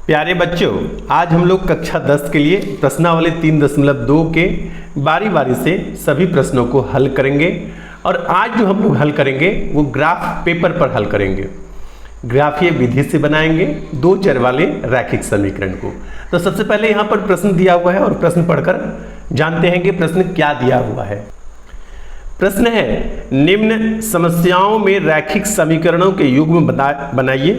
प्यारे बच्चों, आज हम लोग कक्षा 10 के लिए प्रश्नावली 3.2 के बारी बारी से सभी प्रश्नों को हल करेंगे। और आज जो हम लोग हल करेंगे वो ग्राफ पेपर पर हल करेंगे। ग्राफीय विधि से बनाएंगे दो चर वाले रैखिक समीकरण को। तो सबसे पहले यहाँ पर प्रश्न दिया हुआ है और प्रश्न पढ़कर जानते हैं कि प्रश्न क्या दिया हुआ है। प्रश्न है, निम्न समस्याओं में रैखिक समीकरणों के युग्म बनाइए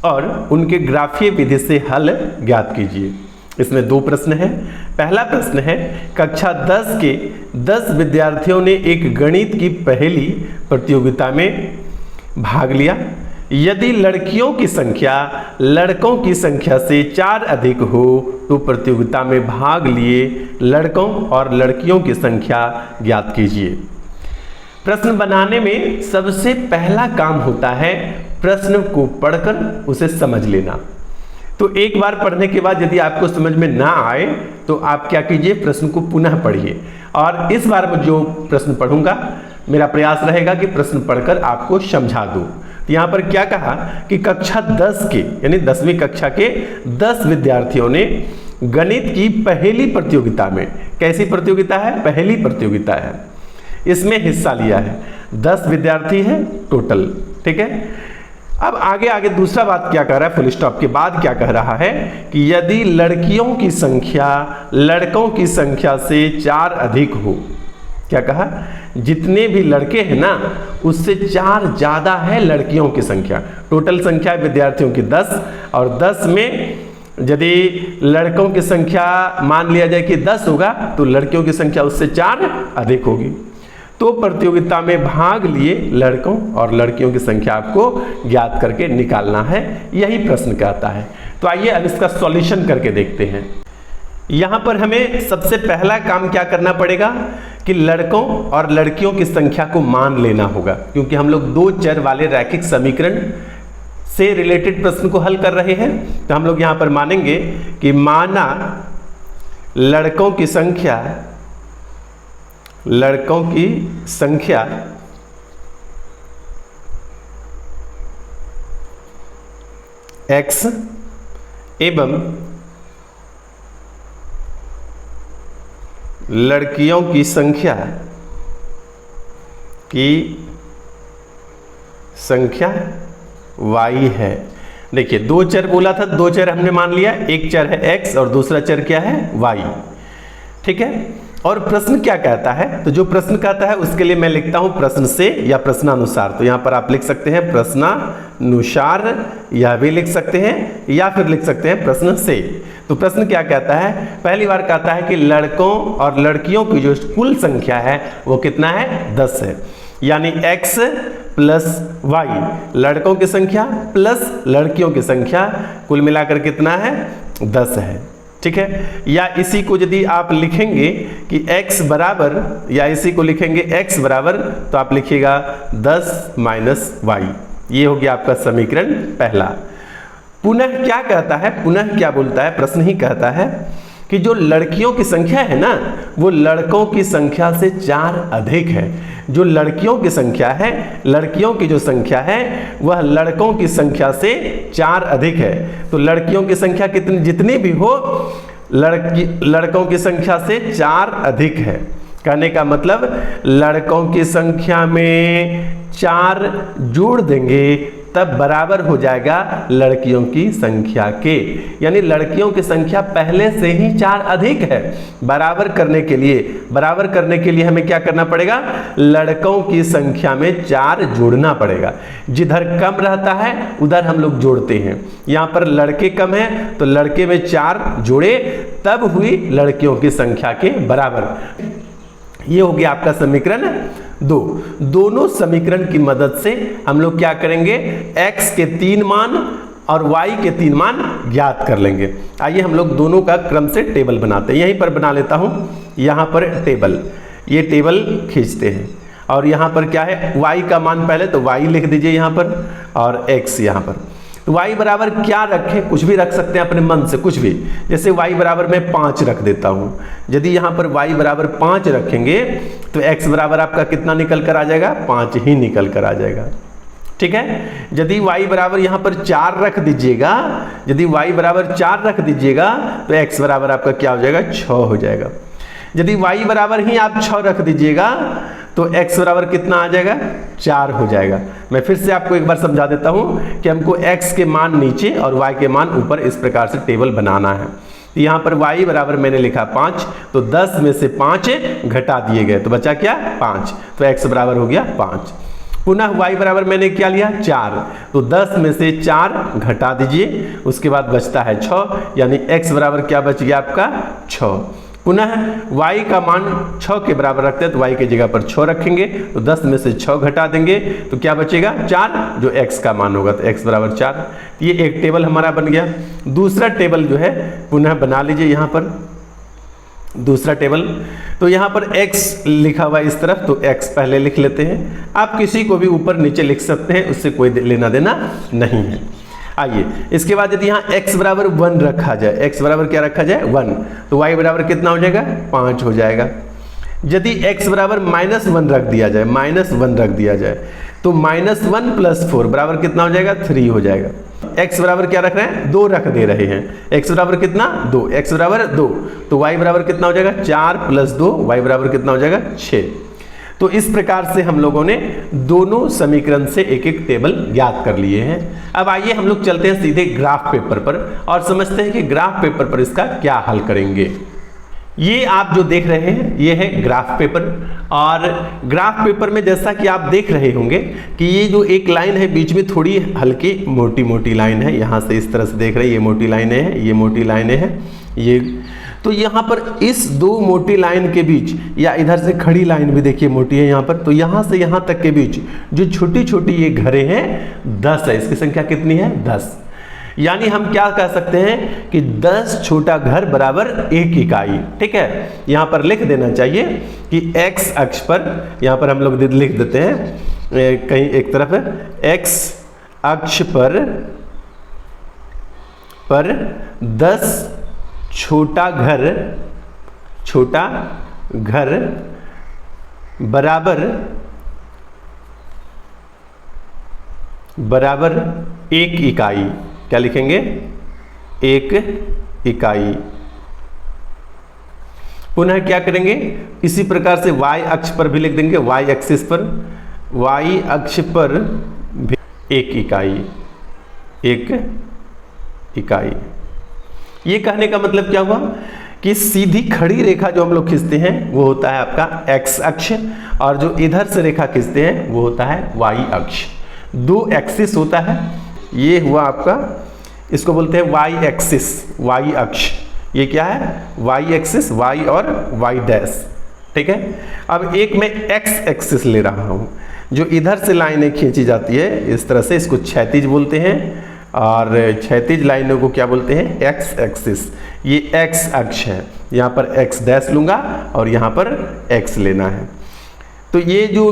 और उनके ग्राफीय विधि से हल ज्ञात कीजिए। इसमें दो प्रश्न हैं। पहला प्रश्न है, कक्षा 10 के 10 विद्यार्थियों ने एक गणित की पहेली प्रतियोगिता में भाग लिया। यदि लड़कियों की संख्या लड़कों की संख्या से 4 अधिक हो तो प्रतियोगिता में भाग लिए लड़कों और लड़कियों की संख्या ज्ञात कीजिए। प्रश्न बनाने में सबसे पहला काम होता है प्रश्न को पढ़कर उसे समझ लेना। तो एक बार पढ़ने के बाद यदि आपको समझ में ना आए तो आप क्या कीजिए, प्रश्न को पुनः पढ़िए। और इस बार मैं जो प्रश्न पढ़ूंगा मेरा प्रयास रहेगा कि प्रश्न पढ़कर आपको समझा दूं। तो यहाँ पर क्या कहा कि कक्षा 10 के यानी 10वीं कक्षा के 10 विद्यार्थियों ने गणित की पहेली प्रतियोगिता में, कैसी प्रतियोगिता है, पहेली प्रतियोगिता है, इसमें हिस्सा लिया है। 10 विद्यार्थी हैं टोटल, ठीक है। अब आगे दूसरा बात क्या कह रहा है, फुल स्टॉप के बाद क्या कह रहा है कि यदि लड़कियों की संख्या लड़कों की संख्या से 4 अधिक हो, क्या कहा, जितने भी लड़के हैं ना उससे 4 ज्यादा है लड़कियों की संख्या। टोटल संख्या विद्यार्थियों की 10 और 10 में यदि लड़कों की संख्या मान लिया जाए कि 10 होगा तो लड़कियों की संख्या उससे 4 अधिक होगी। तो प्रतियोगिता में भाग लिए लड़कों और लड़कियों की संख्या आपको ज्ञात करके निकालना है, यही प्रश्न कहता है। तो आइए अब इसका सॉल्यूशन करके देखते हैं। यहां पर हमें सबसे पहला काम क्या करना पड़ेगा कि लड़कों और लड़कियों की संख्या को मान लेना होगा, क्योंकि हम लोग दो चर वाले रैखिक समीकरण से रिलेटेड प्रश्न को हल कर रहे हैं। तो हम लोग यहां पर मानेंगे कि माना लड़कों की संख्या x एवं लड़कियों की संख्या y है। देखिए दो चर बोला था, दो चर हमने मान लिया, एक चर है x और दूसरा चर क्या है, y, ठीक है। और प्रश्न क्या कहता है, तो जो प्रश्न कहता है उसके लिए मैं लिखता हूं प्रश्न से या प्रश्नानुसार। तो यहां पर आप लिख सकते हैं प्रश्नानुसार, या भी लिख सकते हैं या फिर लिख सकते हैं प्रश्न से। तो प्रश्न क्या कहता है, पहली बार कहता है कि लड़कों और लड़कियों की जो कुल संख्या है वो कितना है, 10 है। यानी x प्लस y, लड़कों की संख्या प्लस लड़कियों की संख्या, कुल मिलाकर कितना है, 10 है, ठीक है। या इसी को यदि आप लिखेंगे कि x बराबर, या इसी को लिखेंगे x बराबर, तो आप लिखिएगा 10 माइनस y। ये हो गया आपका समीकरण पहला। पुनः क्या कहता है, पुनः क्या बोलता है, प्रश्न ही कहता है कि जो लड़कियों की संख्या है ना वो लड़कों की संख्या से 4 अधिक है। जो लड़कियों की संख्या है, लड़कियों की जो संख्या है वह लड़कों की संख्या से 4 अधिक है। तो लड़कियों की संख्या कितनी, जितनी भी हो, लड़कों की संख्या से 4 अधिक है। कहने का मतलब लड़कों की संख्या में 4 जोड़ देंगे तब बराबर हो जाएगा लड़कियों की संख्या के। यानी लड़कियों की संख्या पहले से ही 4 अधिक है। बराबर करने के लिए हमें क्या करना पड़ेगा, लड़कों की संख्या में 4 जोड़ना पड़ेगा। जिधर कम रहता है उधर हम लोग जोड़ते हैं। यहाँ पर लड़के कम हैं तो लड़के में 4 जोड़े तब हुई लड़कियों की संख्या के बराबर। ये हो गया आपका समीकरण 2। दोनों समीकरण की मदद से हम लोग क्या करेंगे, x के 3 मान और y के 3 मान ज्ञात कर लेंगे। आइए हम लोग दोनों का क्रम से टेबल बनाते हैं। यहीं पर बना लेता हूं, यहां पर टेबल, ये टेबल खींचते हैं। और यहां पर क्या है, y का मान पहले तो y लिख दीजिए यहां पर, और x यहां पर। तो y बराबर क्या रखें, कुछ भी रख सकते हैं अपने मन से, कुछ भी। जैसे y बराबर मैं 5 रख देता हूं। यदि यहां पर y बराबर 5 रखेंगे तो x बराबर आपका कितना निकल कर आ जाएगा, 5 ही निकल कर आ जाएगा, ठीक है। यदि y बराबर यहाँ पर 4 रख दीजिएगा, यदि y बराबर 4 रख दीजिएगा तो x बराबर आपका क्या हो जाएगा, 6 हो जाएगा। यदि y बराबर ही आप 6 रख दीजिएगा तो x बराबर कितना आ जाएगा, 4 हो जाएगा। मैं फिर से आपको एक बार समझा देता हूँ कि हमको x के मान नीचे और y के मान ऊपर इस प्रकार से टेबल बनाना है। यहाँ पर y बराबर मैंने लिखा 5, तो 10 में से 5 घटा दिए गए तो बचा क्या, 5, तो x बराबर हो गया 5। पुनः y बराबर मैंने क्या लिया, 4, तो 10 में से 4 घटा दीजिए, उसके बाद बचता है 6, यानी x बराबर क्या बच गया आपका, 6। पुनः y का मान 6 के बराबर रखते हैं तो y की जगह पर 6 रखेंगे, तो 10 में से 6 घटा देंगे तो क्या बचेगा, 4, जो x का मान होगा तो x बराबर 4। ये एक टेबल हमारा बन गया। दूसरा टेबल जो है पुनः बना लीजिए यहाँ पर, दूसरा टेबल, तो यहाँ पर x लिखा हुआ इस तरफ, तो x पहले लिख लेते हैं। आप किसी को भी ऊपर नीचे लिख सकते हैं, उससे कोई लेना देना नहीं है। आइए इसके बाद यदि यहाँ x बराबर 1 रखा जाए, x बराबर क्या रखा जाए, 1, तो y बराबर कितना हो जाएगा, 5 हो जाएगा। यदि x बराबर -1 रख दिया जाए, -1 रख दिया जाए तो -1 + 4 बराबर कितना हो जाएगा, 3 हो जाएगा। x बराबर क्या रख रहे हैं, 2 रख दे रहे हैं, x बराबर कितना, 2, x बराबर 2, तो y बराबर कितना हो जाएगा, 4 + 2, y बराबर कितना हो जाएगा, 6। तो इस प्रकार से हम लोगों ने दोनों समीकरण से एक एक टेबल ज्ञात कर लिए हैं। अब आइए हम लोग चलते हैं सीधे ग्राफ पेपर पर और समझते हैं कि ग्राफ पेपर पर इसका क्या हल करेंगे। ये आप जो देख रहे हैं ये है ग्राफ पेपर, और ग्राफ पेपर में जैसा कि आप देख रहे होंगे कि ये जो एक लाइन है बीच में थोड़ी हल्की मोटी मोटी लाइन है, यहाँ से इस तरह से देख रहे हैं, ये मोटी लाइनें हैं, ये मोटी लाइनें हैं, ये तो यहाँ पर इस 2 मोटी लाइन के बीच, या इधर से खड़ी लाइन भी देखिए मोटी है यहाँ पर, तो यहाँ से यहाँ तक के बीच जो छोटी छोटी ये घरें हैं 10 है, इसकी संख्या कितनी है, 10। यानी हम क्या कह सकते हैं कि 10 छोटा घर बराबर 1 इकाई। ठीक है, यहाँ पर लिख देना चाहिए कि x अक्ष पर, यहाँ पर हम लोग लिख देते हैं कहीं एक तरफ है, x अक्ष पर 10 छोटा घर बराबर 1 इकाई। क्या लिखेंगे, 1 इकाई। पुनः क्या करेंगे, इसी प्रकार से y अक्ष पर भी लिख देंगे, y एक्सिस पर, y अक्ष पर भी 1 इकाई, 1 इकाई। ये कहने का मतलब क्या हुआ कि सीधी खड़ी रेखा जो हम लोग खींचते हैं वो होता है आपका x अक्ष, और जो इधर से रेखा खींचते हैं वो होता है y अक्ष। 2 एक्सिस होता है, ये हुआ आपका, इसको बोलते हैं y एक्सिस, y अक्ष। ये क्या है, y एक्सिस, y और y डैश। ठीक है, अब एक मैं x एक्सिस ले रहा हूँ, जो इधर से लाइनें खींची जाती है इस तरह से, इसको क्षैतिज बोलते हैं, और क्षैतिज लाइनों को क्या बोलते हैं, x एक्सिस। ये x अक्ष है, यहाँ पर x डैश लूँगा और यहाँ पर x लेना है। तो ये जो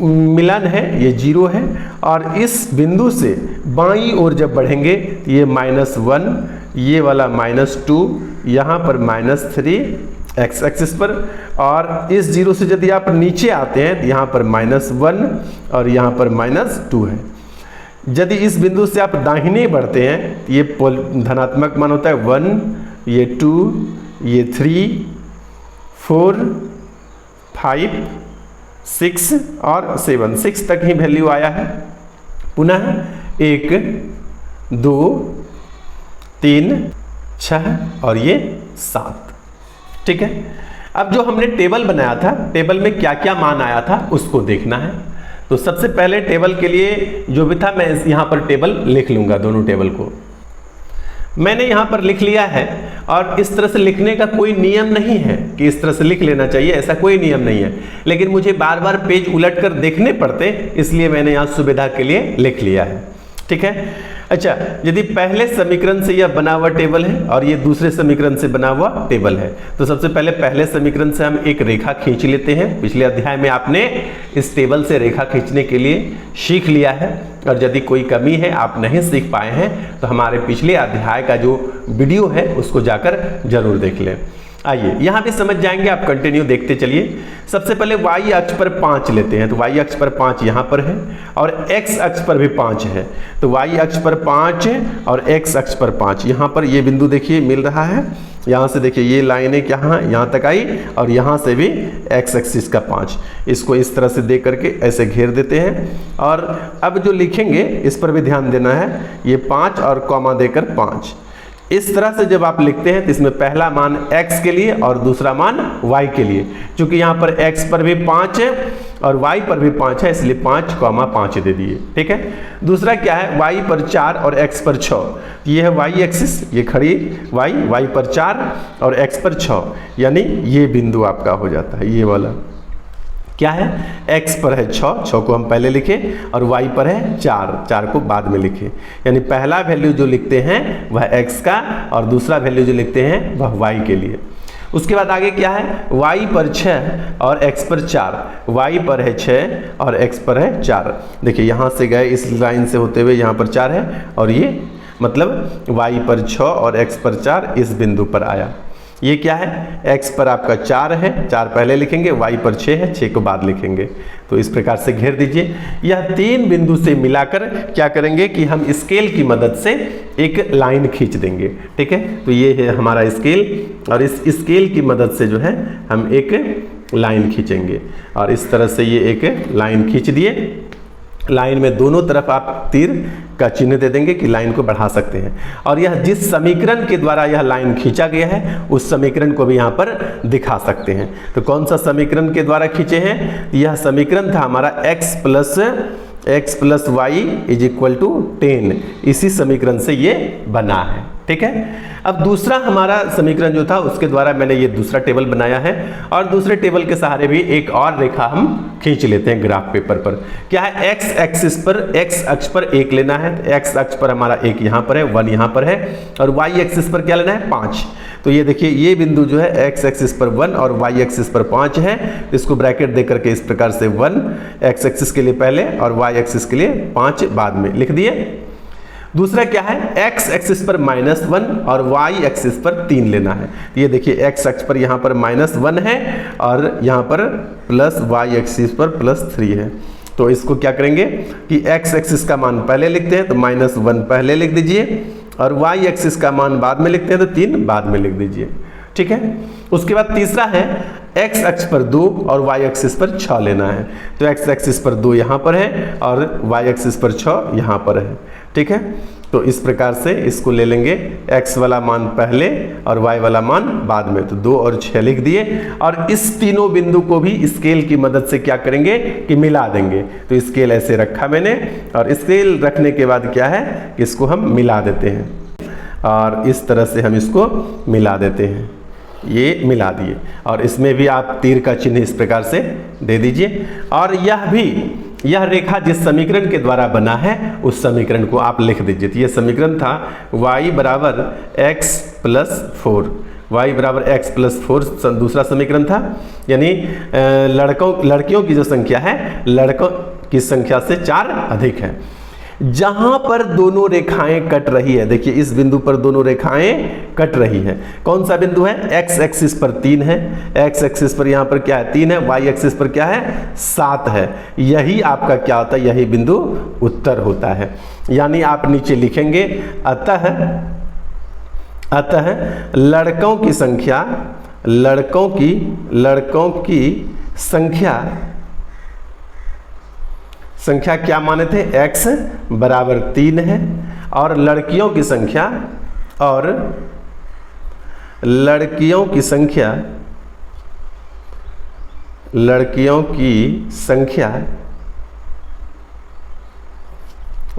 मिलन है ये 0 है, और इस बिंदु से बाईं ओर जब बढ़ेंगे ये -1, ये वाला -2, यहाँ पर -3 x एक्सिस पर, और इस 0 से यदि आप नीचे आते हैं तो यहाँ पर -1 और यहाँ पर -2 है। यदि इस बिंदु से आप दाहिने बढ़ते हैं ये धनात्मक मान होता है 1, ये 2, ये 3, 4, 5, 6 और 7, 6 तक ही वैल्यू आया है। पुनः 1, 2, 3, 6 और ये 7। ठीक है, अब जो हमने टेबल बनाया था, टेबल में क्या क्या मान आया था उसको देखना है। तो सबसे पहले टेबल के लिए जो भी था मैं यहाँ पर टेबल लिख लूँगा, दोनों टेबल को मैंने यहाँ पर लिख लिया है। और इस तरह से लिखने का कोई नियम नहीं है कि इस तरह से लिख लेना चाहिए, ऐसा कोई नियम नहीं है, लेकिन मुझे बार बार पेज उलट कर देखने पड़ते, इसलिए मैंने यहाँ सुविधा के लिए लिख लिया है। ठीक है, अच्छा, यदि पहले समीकरण से यह बना हुआ टेबल है और ये दूसरे समीकरण से बना हुआ टेबल है, तो सबसे पहले पहले समीकरण से हम एक रेखा खींच लेते हैं। पिछले अध्याय में आपने इस टेबल से रेखा खींचने के लिए सीख लिया है, और यदि कोई कमी है आप नहीं सीख पाए हैं तो हमारे पिछले अध्याय का जो वीडियो है उसको जाकर जरूर देख लें। आइए यहाँ पे समझ जाएंगे, आप कंटिन्यू देखते चलिए। सबसे पहले y अक्ष पर 5 लेते हैं, तो y अक्ष पर 5 यहाँ पर है और x अक्ष पर भी 5 है। तो y अक्ष पर 5 और x अक्ष पर 5, यहाँ पर ये बिंदु देखिए मिल रहा है। यहाँ से देखिए ये लाइनें यहाँ तक आई और यहाँ से भी x एक्सिस का 5, इसको इस तरह से दे करके ऐसे घेर देते हैं। और अब जो लिखेंगे इस पर भी ध्यान देना है, ये 5 और कॉमा देकर 5, इस तरह से जब आप लिखते हैं तो इसमें पहला मान x के लिए और दूसरा मान y के लिए। क्योंकि यहाँ पर x पर भी 5 है और y पर भी 5 है, इसलिए 5,5 दे दिए। ठीक है। दूसरा क्या है, y पर 4 और x पर 6, ये है y एक्सिस, ये खड़ी y पर 4 और x पर 6, यानी ये बिंदु आपका हो जाता है। ये वाला क्या है, x पर है 6 को हम पहले लिखे और y पर है 4 को बाद में लिखे। यानी पहला वैल्यू जो लिखते हैं वह x का और दूसरा वैल्यू जो लिखते हैं वह y के लिए। उसके बाद आगे क्या है, y पर 6 और x पर 4, y पर है 6 और x पर है 4। देखिए यहाँ से गए इस लाइन से होते हुए यहाँ पर 4 है और ये मतलब y पर 6 और x पर 4 इस बिंदु पर आया। ये क्या है, x पर आपका 4 है, 4 पहले लिखेंगे, y पर 6 है, 6 को बाद लिखेंगे। तो इस प्रकार से घेर दीजिए। यह 3 बिंदु से मिलाकर क्या करेंगे कि हम स्केल की मदद से एक लाइन खींच देंगे। ठीक है। तो ये है हमारा स्केल और इस स्केल की मदद से जो है हम एक लाइन खींचेंगे और इस तरह से ये एक लाइन खींच दिए। लाइन में दोनों तरफ आप तीर का चिन्ह दे देंगे कि लाइन को बढ़ा सकते हैं। और यह जिस समीकरण के द्वारा यह लाइन खींचा गया है उस समीकरण को भी यहाँ पर दिखा सकते हैं। तो कौन सा समीकरण के द्वारा खींचे हैं, यह समीकरण था हमारा x plus y is equal to 10, इसी समीकरण से ये बना है। ठीक है। अब दूसरा हमारा समीकरण जो था उसके द्वारा मैंने ये दूसरा टेबल बनाया है और दूसरे टेबल के सहारे भी एक और रेखा हम खींच लेते हैं ग्राफ पेपर पर। क्या है, x एक्सिस पर x अक्ष पर 1 लेना है, तो x अक्ष पर हमारा 1 यहाँ पर है, 1 यहाँ पर है और y एक्सिस पर क्या लेना है, 5। तो ये देखिए ये बिंदु जो है x एक्सिस पर 1 और y एक्सिस पर 5 है, तो इसको ब्रैकेट दे करके इस प्रकार से 1 x एक्सिस के लिए पहले और y एक्सिस के लिए 5 बाद में लिख दिए। दूसरा क्या है, x एक्सिस पर -1 और y एक्सिस पर 3 लेना है। तो ये देखिए x अक्ष पर यहाँ पर -1 है और यहाँ पर प्लस y एक्सिस पर +3 है। तो इसको क्या करेंगे कि x एक्सिस का मान पहले लिखते हैं, तो -1 पहले लिख दीजिए और y एक्सिस का मान बाद में लिखते हैं, तो 3 बाद में लिख दीजिए। ठीक है। उसके बाद तीसरा है x अक्ष पर 2 और y एक्सिस पर 6 लेना है। तो x एक्सिस पर 2 यहाँ पर है और y एक्सिस पर 6 यहाँ पर है। ठीक है। तो इस प्रकार से इसको ले लेंगे, x वाला मान पहले और y वाला मान बाद में, तो 2 और 6 लिख दिए। और इस तीनों बिंदु को भी स्केल की मदद से क्या करेंगे कि मिला देंगे। तो स्केल ऐसे रखा मैंने और स्केल रखने के बाद क्या है कि इसको हम मिला देते हैं और इस तरह से हम इसको मिला देते हैं। ये मिला दिए और इसमें भी आप तीर का चिन्ह इस प्रकार से दे दीजिए। और यह रेखा जिस समीकरण के द्वारा बना है उस समीकरण को आप लिख दीजिए। तो ये समीकरण था y बराबर x प्लस 4, y बराबर x प्लस 4 दूसरा समीकरण था। यानी लड़कियों की जो संख्या है लड़कों की संख्या से 4 अधिक है। जहां पर दोनों रेखाएं कट रही है, देखिए इस बिंदु पर दोनों रेखाएं कट रही है। कौन सा बिंदु है, x एक्सिस पर 3 है, x एक्सिस पर यहां पर क्या है 3 है, y एक्सिस पर क्या है 7 है। यही आपका क्या होता है, यही बिंदु उत्तर होता है। यानी आप नीचे लिखेंगे अतः लड़कों की संख्या क्या माने थे, x बराबर 3 है और लड़कियों की संख्या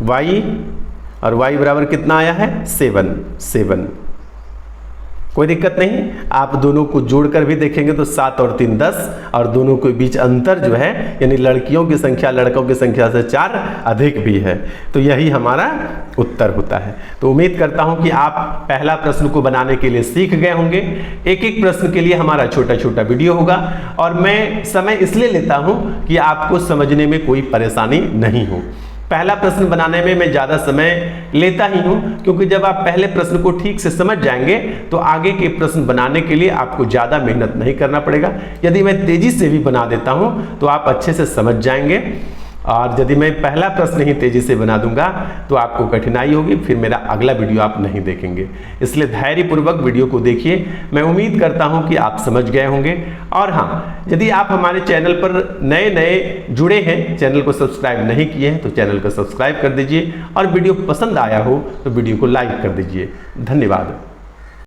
y और y बराबर कितना आया है 7। कोई दिक्कत नहीं, आप दोनों को जोड़कर भी देखेंगे तो 7 और 3 10 और दोनों के बीच अंतर जो है यानी लड़कियों की संख्या लड़कों की संख्या से 4 अधिक भी है। तो यही हमारा उत्तर होता है। तो उम्मीद करता हूं कि आप पहला प्रश्न को बनाने के लिए सीख गए होंगे। एक एक प्रश्न के लिए हमारा छोटा छोटा वीडियो होगा और मैं समय इसलिए लेता हूं कि आपको समझने में कोई परेशानी नहीं हो। पहला प्रश्न बनाने में मैं ज़्यादा समय लेता ही हूँ, क्योंकि जब आप पहले प्रश्न को ठीक से समझ जाएंगे तो आगे के प्रश्न बनाने के लिए आपको ज़्यादा मेहनत नहीं करना पड़ेगा। यदि मैं तेज़ी से भी बना देता हूँ तो आप अच्छे से समझ जाएंगे, और यदि मैं पहला प्रश्न ही तेज़ी से बना दूंगा तो आपको कठिनाई होगी, फिर मेरा अगला वीडियो आप नहीं देखेंगे। इसलिए धैर्यपूर्वक वीडियो को देखिए। मैं उम्मीद करता हूं कि आप समझ गए होंगे। और हाँ, यदि आप हमारे चैनल पर नए नए जुड़े हैं, चैनल को सब्सक्राइब नहीं किए हैं तो चैनल को सब्सक्राइब कर दीजिए, और वीडियो पसंद आया हो तो वीडियो को लाइक कर दीजिए। धन्यवाद।